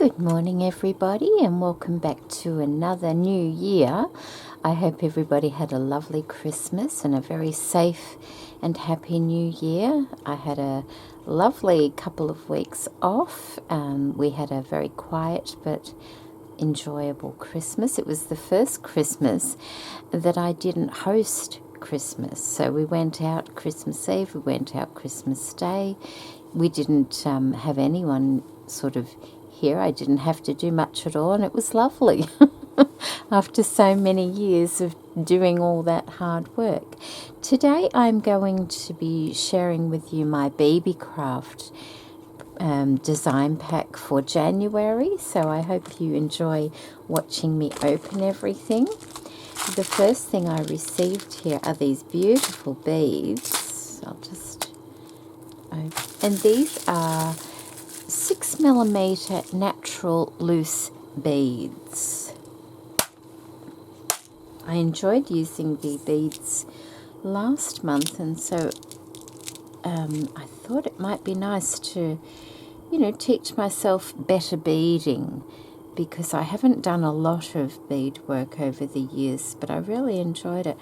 Good morning everybody, and welcome back to another new year. I hope everybody had a lovely Christmas and a very safe and happy new year. I had a lovely couple of weeks off. We had a very quiet but enjoyable Christmas. It was the first Christmas that I didn't host Christmas. So we went out Christmas Eve, we went out Christmas Day. We didn't have anyone sort of here. I didn't have to do much at all, and it was lovely after so many years of doing all that hard work. Today I'm going to be sharing with you my Beebeecraft design pack for January, so I hope you enjoy watching me open everything. The first thing I received here are these beautiful beads. I'll just open. And these are 6mm natural loose beads. I enjoyed using the beads last month, and so I thought it might be nice to, teach myself better beading, because I haven't done a lot of bead work over the years, but I really enjoyed it.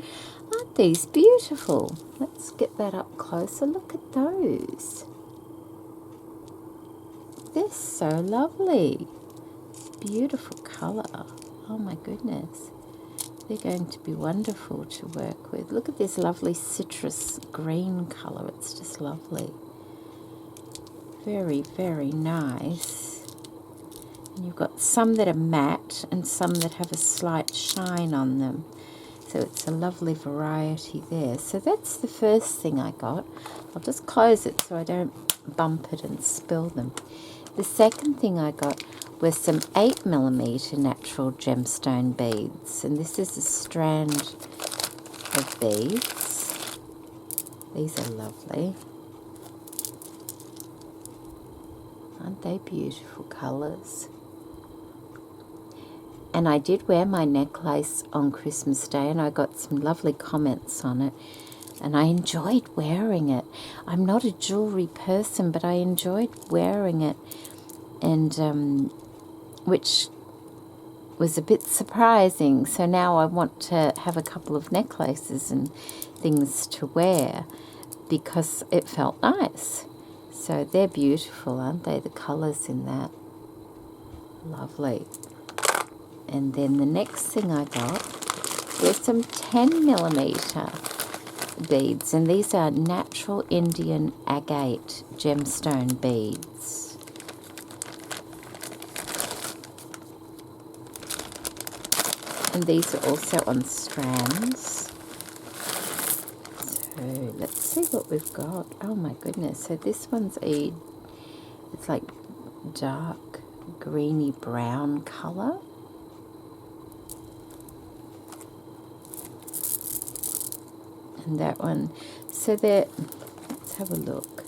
Aren't these beautiful? Let's get that up closer. Look at those. They're so lovely. Beautiful colour. Oh my goodness. They're going to be wonderful to work with. Look at this lovely citrus green colour. It's just lovely. Very, very nice. And you've got some that are matte and some that have a slight shine on them. So it's a lovely variety there. So that's the first thing I got. I'll just close it so I don't bump it and spill them. The second thing I got was some 8mm natural gemstone beads, and this is a strand of beads. These are lovely. Aren't they beautiful colours? And I did wear my necklace on Christmas Day, and I got some lovely comments on it, and I enjoyed wearing it. I'm not a jewellery person, but I enjoyed wearing it, and which was a bit surprising. So now I want to have a couple of necklaces and things to wear because it felt nice. So they're beautiful, aren't they? The colours in that. Lovely. And then the next thing I got were some 10mm beads, and these are natural Indian agate gemstone beads. And these are also on strands. So let's see what we've got. Oh my goodness. So this one's it's like dark greeny brown colour. And that one. So let's have a look.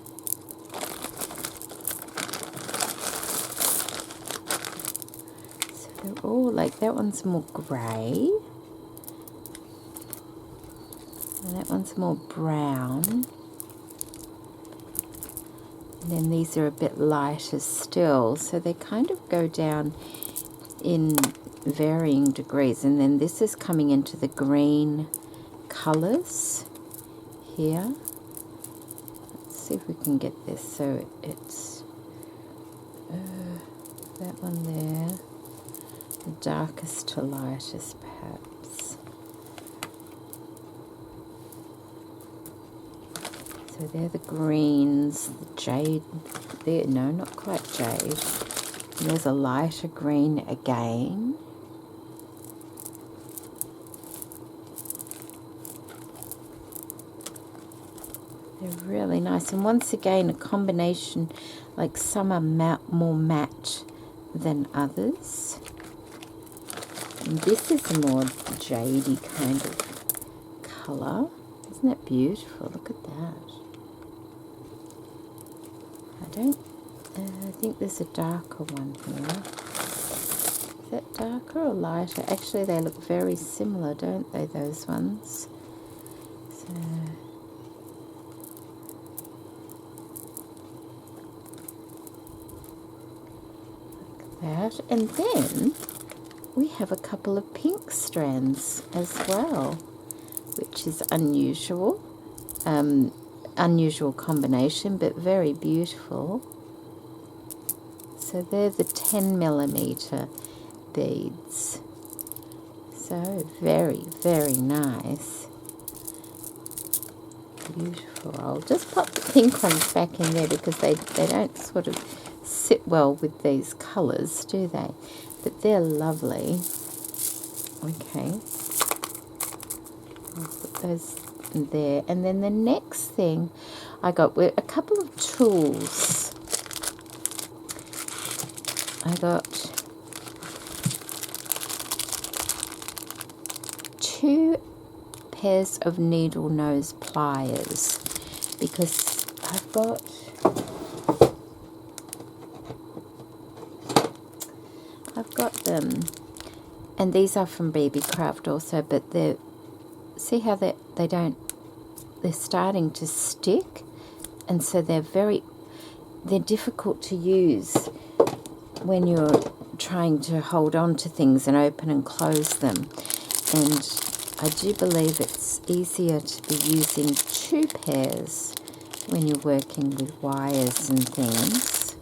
Oh, like that one's more grey, and that one's more brown, and then these are a bit lighter still, so they kind of go down in varying degrees. And then this is coming into the green colours here. Let's see if we can get this so it's that one there, the darkest to lightest perhaps. So they're the greens, the jade there, no, not quite jade. And there's a lighter green again. They're really nice, and once again a combination, like some are more matte than others. And this is a more jadey kind of colour. Isn't that beautiful? Look at that. I think there's a darker one here. Is that darker or lighter? Actually, they look very similar, don't they, those ones? So that. And then we have a couple of pink strands as well, which is unusual. Unusual combination, but very beautiful. So they're the 10mm beads. So very, very nice. Beautiful. I'll just pop the pink ones back in there because they don't sort of sit well with these colours, do they? But they're lovely. Okay. I'll put those in there. And then the next thing I got were a couple of tools. I got 2 pairs of needle nose pliers because I've got them, and these are from Beebeecraft also, but they're, see how they're starting to stick, and so they're difficult to use when you're trying to hold on to things and open and close them. And I do believe it's easier to be using 2 pairs when you're working with wires and things.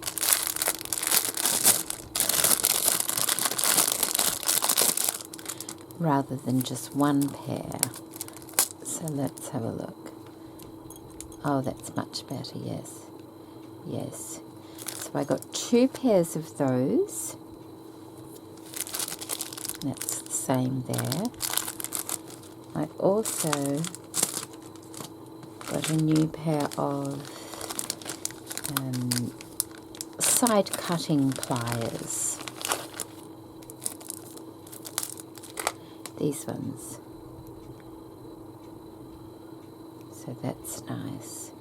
Rather than just 1 pair. So let's have a look. Oh, that's much better, yes. Yes. So I got 2 pairs of those. That's the same there. I also got a new pair of side cutting pliers. These ones. So that's nice.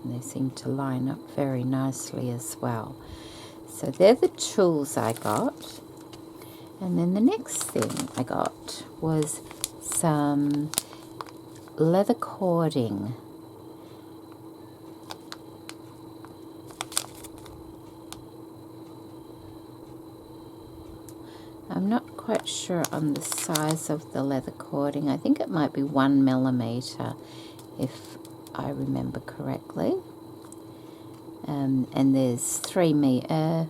And they seem to line up very nicely as well. So they're the tools I got. And then the next thing I got was some leather cording. I'm not quite sure on the size of the leather cording. I think it might be 1mm if I remember correctly. And there's 10 meters.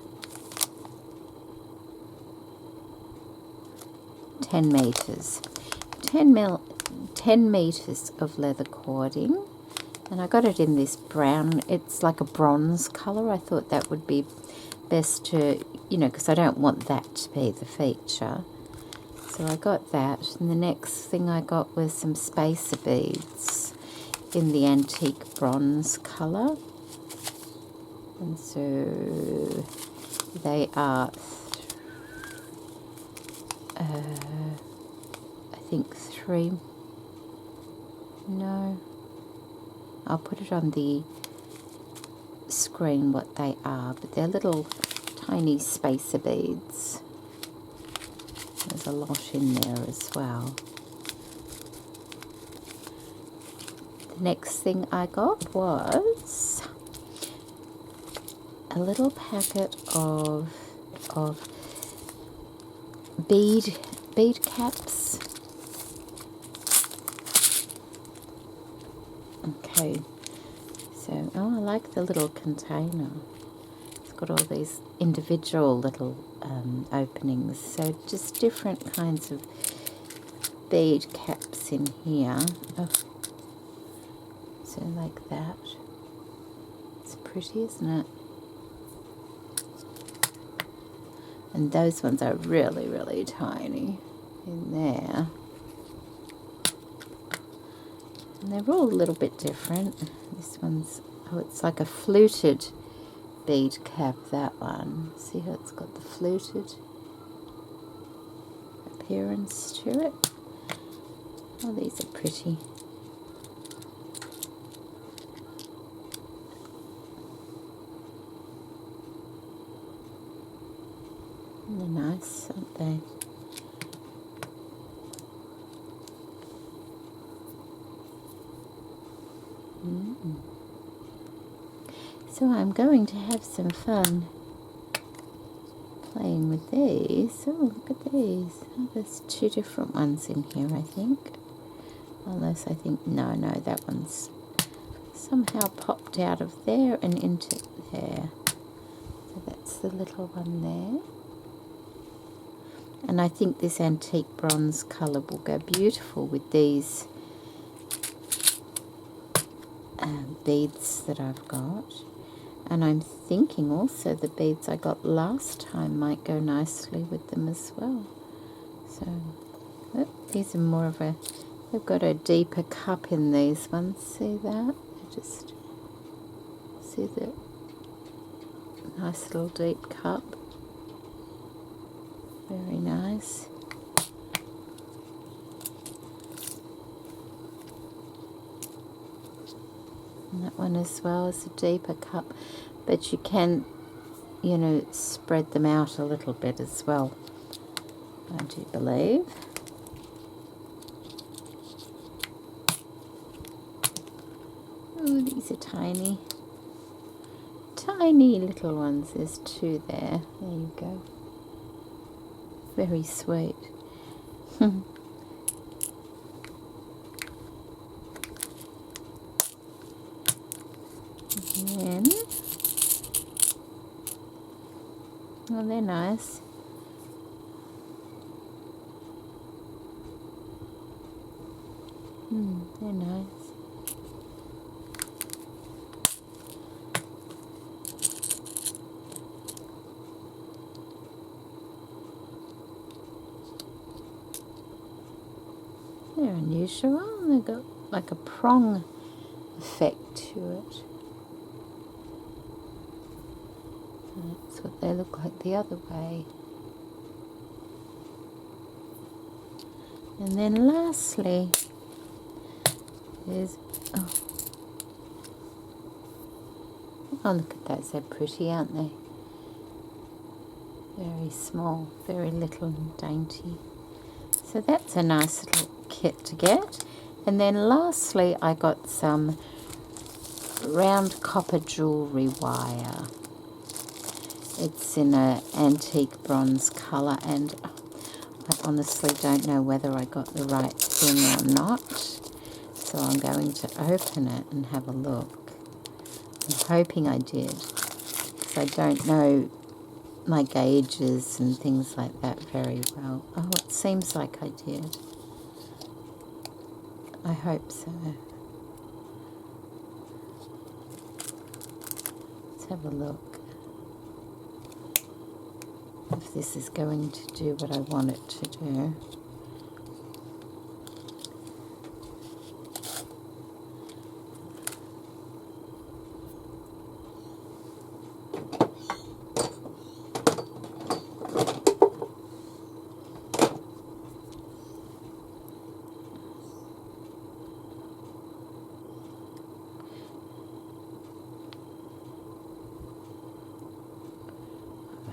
10 meters of leather cording, and I got it in this brown, it's like a bronze color. I thought that would be best to, because I don't want that to be the feature. So I got that, and the next thing I got was some spacer beads in the antique bronze color. And so they are I think 3, no, I'll put it on the screen what they are, but they're little tiny spacer beads. There's a lot in there as well. The next thing I got was a little packet of bead caps. Okay, so I like the little container. It's got all these individual little openings, so just different kinds of bead caps in here. Oh. So like that. It's pretty, isn't it? And those ones are really, really tiny in there. And they're all a little bit different. This one's, oh, it's like a fluted bead cap, that one. See how it's got the fluted appearance to it? Oh, these are pretty. They're nice, aren't they? So I'm going to have some fun playing with these. Oh, look at these. Oh, there's two different ones in here, I think. Unless I think, no, that one's somehow popped out of there and into there. So that's the little one there. And I think this antique bronze colour will go beautiful with these beads that I've got. And I'm thinking also the beads I got last time might go nicely with them as well. So, oh, these are more of a, they've got a deeper cup in these ones. See that? Just see the nice little deep cup. Very nice. And that one as well is a deeper cup, but you can, you know, spread them out a little bit as well, I do believe. Oh, these are tiny. Tiny little ones. There's two there. There you go. Very sweet. Then, oh, they're nice. They're nice. They're unusual. They've got like a prong effect to it. That's what they look like the other way. And then lastly, there's, oh, look at those, they're pretty, aren't they? Very small, very little and dainty. So that's a nice little kit to get. And then lastly, I got some round copper jewellery wire. It's in an antique bronze colour, and I honestly don't know whether I got the right thing or not. So I'm going to open it and have a look. I'm hoping I did, because I don't know my gauges and things like that very well. Oh, it seems like I did. I hope so. Let's have a look. If this is going to do what I want it to do.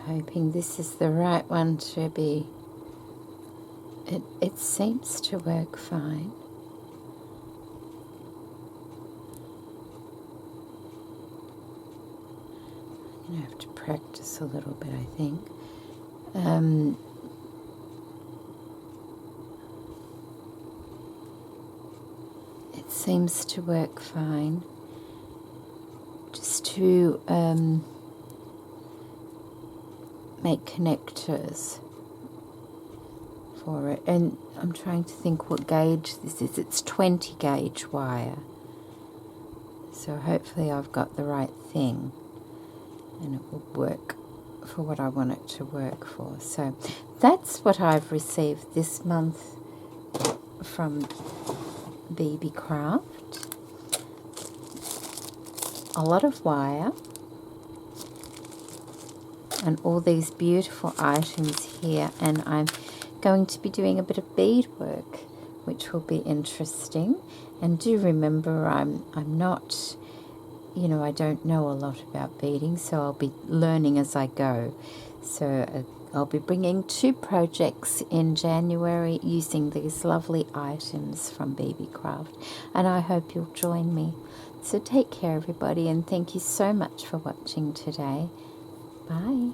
Hoping this is the right one to be. It seems to work fine. I'm going to have to practice a little bit, I think. It seems to work fine. Just to make connectors for it, and I'm trying to think what gauge this is. It's 20 gauge wire, so hopefully I've got the right thing and it will work for what I want it to work for. So that's what I've received this month from Beebeecraft. A lot of wire and all these beautiful items here, and I'm going to be doing a bit of beadwork, which will be interesting. And do remember, I'm not, you know, I don't know a lot about beading, so I'll be learning as I go. So I'll be bringing 2 projects in January using these lovely items from Beebeecraft, and I hope you'll join me. So take care, everybody, and thank you so much for watching today. Bye.